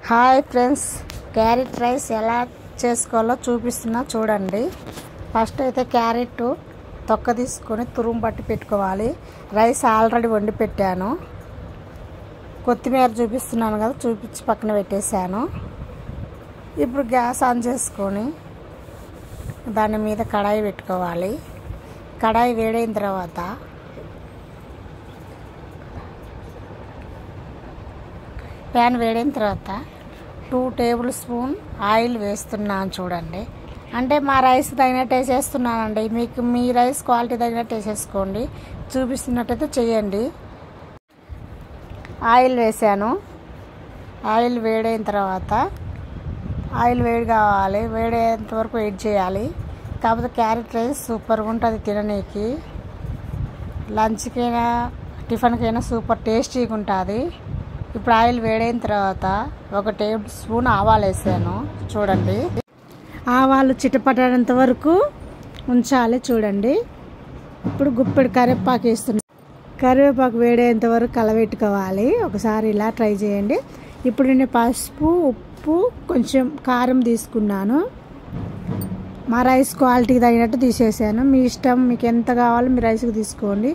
Hi friends, carrot rice ఎలా చేసుకోవాలో చూపిస్తున్నా చూడండి. ఫస్ట్ అయితే క్యారెట్ తొక్క తీసుకొని తురుము పట్టి పెట్టుకోవాలి. రైస్ ఆల్రెడీ వండి పెట్టాను. కొత్తిమీర చూపిస్తున్నాను కదా, చూపించి పక్కన పెట్టేశాను. ఇప్పుడు గ్యాస్ ఆన్ చేసుకొని దాని మీద కడాయి పెట్టుకోవాలి. కడాయి వేడైన తర్వాత ప్యాన్ వేడైన తర్వాత 2 టేబుల్ స్పూన్ ఆయిల్ వేస్తున్నాను చూడండి. అంటే మా రైస్ తగినట్టు వేసేస్తున్నానండి. మీకు మీ రైస్ క్వాలిటీ తగినట్టు వేసేసుకోండి. చూపిస్తున్నట్టయితే చేయండి. ఆయిల్ వేసాను. ఆయిల్ వేడైన తర్వాత ఆయిల్ వేడి కావాలి. వేడేంత వరకు వెయిట్ చేయాలి. కాకపోతే క్యారెట్ రైస్ సూపర్గా ఉంటుంది తిననీకి. లంచ్కైనా టిఫిన్కైనా సూపర్ టేస్టీగా ఉంటుంది. ఇప్పుడు ఆయిల్ వేడైన తర్వాత 1 టేబుల్ స్పూన్ ఆవాలు వేసాను చూడండి. ఆవాలు చిటపటేంత వరకు ఉంచాలి చూడండి. ఇప్పుడు గుప్పెడు కరివేపాకు వేస్తున్నాను. కరివేపాకు వేడేంత వరకు కలబెట్టుకోవాలి. ఒకసారి ఇలా ట్రై చేయండి. ఇప్పుడు నేను పసుపు, ఉప్పు, కొంచెం కారం తీసుకున్నాను. మా రైస్ క్వాలిటీకి తగినట్టు తీసేసాను. మీ ఇష్టం, మీకు ఎంత కావాలో మీ రైస్కి తీసుకోండి.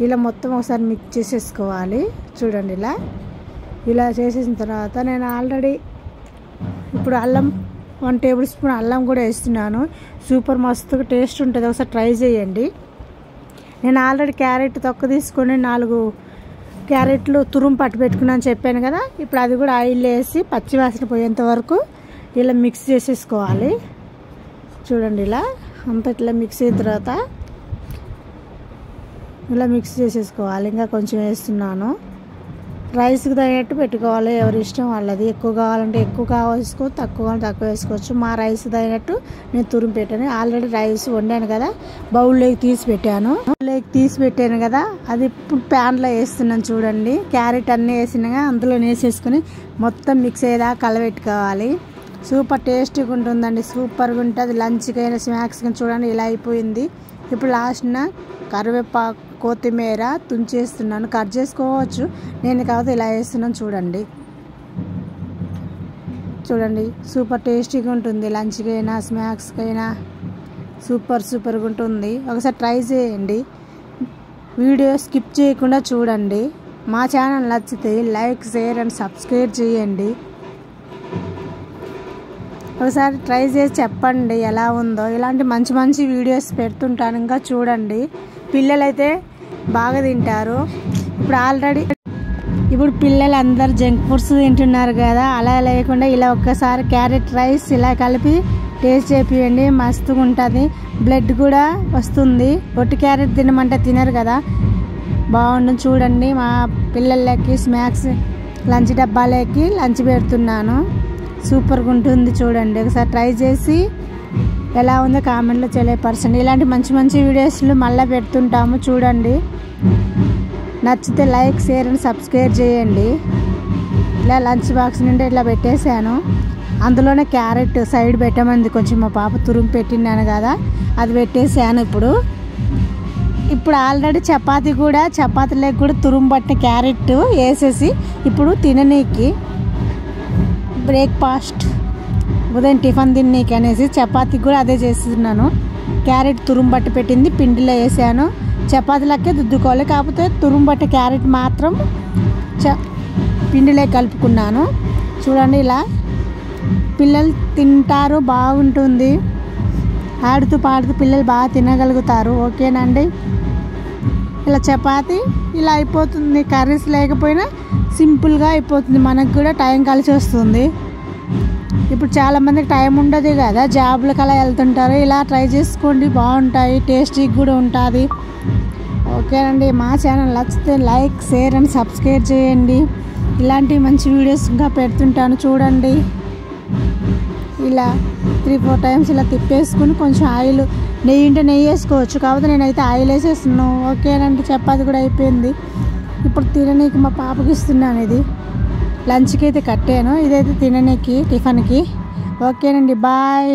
ఇలా మొత్తం ఒకసారి మిక్స్ చేసేసుకోవాలి చూడండి. ఇలా చేసేసిన తర్వాత నేను ఆల్రెడీ ఇప్పుడు అల్లం 1 టేబుల్ స్పూన్ అల్లం కూడా వేస్తున్నాను. సూపర్ మస్తుగా టేస్ట్ ఉంటుంది. ఒకసారి ట్రై చేయండి. నేను ఆల్రెడీ క్యారెట్ తొక్క తీసుకొని 4 క్యారెట్లు తురుము పట్టి పెట్టుకున్నాను చెప్పాను కదా. ఇప్పుడు అది కూడా ఆయిల్ వేసి పచ్చివాసన పోయేంత వరకు ఇలా మిక్స్ చేసేసుకోవాలి చూడండి. ఇలా అంతా ఇట్లా మిక్స్ అయిన తర్వాత ఇలా మిక్స్ చేసేసుకోవాలి. ఇంకా కొంచెం వేస్తున్నాను. రైస్కి తగినట్టు పెట్టుకోవాలి. ఎవరి ఇష్టం వాళ్ళది. ఎక్కువ కావాలంటే ఎక్కువ వేసుకోవచ్చు, తక్కువ కావాలంటే తక్కువ వేసుకోవచ్చు. మా రైస్ తగినట్టు నేను తురుము పెట్టాను. ఆల్రెడీ రైస్ వండాను కదా, బౌల్లోకి తీసి పెట్టాను కదా. అది ఇప్పుడు ప్యాన్లో వేస్తున్నాను చూడండి. క్యారెట్ అన్నీ వేసినాగా అందులో వేసేసుకొని మొత్తం మిక్స్ అయ్యేదాకా కలబెట్టుకోవాలి. సూపర్ టేస్టీగా ఉంటుందండి. సూపర్గా ఉంటుంది. లంచ్కైనా స్నాక్స్కి చూడండి ఇలా అయిపోయింది. ఇప్పుడు లాస్ట్న కరివేపాకు, కొత్తిమీర తుంచేస్తున్నాను. కట్ చేసుకోవచ్చు, నేను కాకపోతే ఇలా వేస్తున్నాను చూడండి. సూపర్ టేస్టీగా ఉంటుంది. లంచ్కైనా స్నాక్స్కైనా సూపర్గా ఉంటుంది. ఒకసారి ట్రై చేయండి. వీడియో స్కిప్ చేయకుండా చూడండి. మా ఛానల్ నచ్చితే లైక్, షేర్ అండ్ సబ్స్క్రైబ్ చేయండి. ఒకసారి ట్రై చేసి చెప్పండి ఎలా ఉందో. ఇలాంటి మంచి వీడియోస్ పెడుతుంటాను, ఇంకా చూడండి. పిల్లలైతే బాగా తింటారు. ఇప్పుడు పిల్లలు అందరు జంక్ ఫుడ్స్ తింటున్నారు కదా, అలా లేకుండా ఇలా ఒక్కసారి క్యారెట్ రైస్ ఇలా కలిపి టేస్ట్ చేపియండి. మస్తుగా ఉంటుంది. బ్లడ్ కూడా వస్తుంది. ఒట్టి క్యారెట్ తినమంటే తినరు కదా, బాగుంటుంది చూడండి. మా పిల్లలకి స్నాక్స్ లంచ్ డబ్బాలకి లంచ్ పెడుతున్నాను. సూపర్గా ఉంటుంది చూడండి. ఒకసారి ట్రై చేసి ఎలా ఉందో కామెంట్లో తెలియపరచండి. ఇలాంటి మంచి వీడియోస్లు మళ్ళీ పెడుతుంటాము చూడండి. నచ్చితే లైక్, షేర్ అండ్ సబ్స్క్రైబ్ చేయండి. ఇలా లంచ్ బాక్స్ నుండి ఇట్లా పెట్టేశాను. అందులోనే క్యారెట్ సైడ్ పెట్టమంది. కొంచెం మా పాప తురుము పెట్టినాను కదా, అది పెట్టేశాను. ఇప్పుడు ఆల్రెడీ చపాతీలోకి కూడా తురుము పట్టిన క్యారెట్ వేసేసి ఇప్పుడు తిననీకి బ్రేక్ఫాస్ట్, ఉదయం టిఫిన్ తిన్నీకి అనేసి చపాతీకి కూడా అదే చేస్తున్నాను. క్యారెట్ తురుము బట్టి పెట్టింది పిండిలో వేసాను. చపాతీలకే దుద్దుకోవాలి. కాకపోతే తురుము బట్టి క్యారెట్ మాత్రం పిండిలో కలుపుకున్నాను చూడండి. ఇలా పిల్లలు తింటారు, బాగుంటుంది. ఆడుతూ పాడుతూ పిల్లలు బాగా తినగలుగుతారు. ఓకేనండి. ఇలా చపాతీ ఇలా అయిపోతుంది. కర్రీస్ లేకపోయినా సింపుల్గా అయిపోతుంది. మనకు కూడా టైం కలిసి వస్తుంది. ఇప్పుడు చాలామందికి టైం ఉండదు కదా, జాబ్లకు అలా వెళ్తుంటారు. ఇలా ట్రై చేసుకోండి, బాగుంటాయి. టేస్టీగా కూడా ఉంటుంది. ఓకేనండి. మా ఛానల్ నచ్చితే లైక్, షేర్ అండ్ సబ్స్క్రైబ్ చేయండి. ఇలాంటి మంచి వీడియోస్ ఇంకా పెడుతుంటాను చూడండి. ఇలా 3-4 టైమ్స్ ఇలా తిప్పేసుకుని కొంచెం ఆయిల్, నెయ్యి ఉంటే నెయ్యి వేసుకోవచ్చు. కాకపోతే నేనైతే ఆయిల్ వేసేస్తున్నాను. ఓకేనండి. చపాతీ కూడా అయిపోయింది. ఇప్పుడు తిననీకి మా పాపకి ఇస్తున్నాను. ఇది లంచ్కి అయితే కట్టాను, ఇదైతే తిననీకి టిఫిన్కి. ఓకేనండి. బాయ్.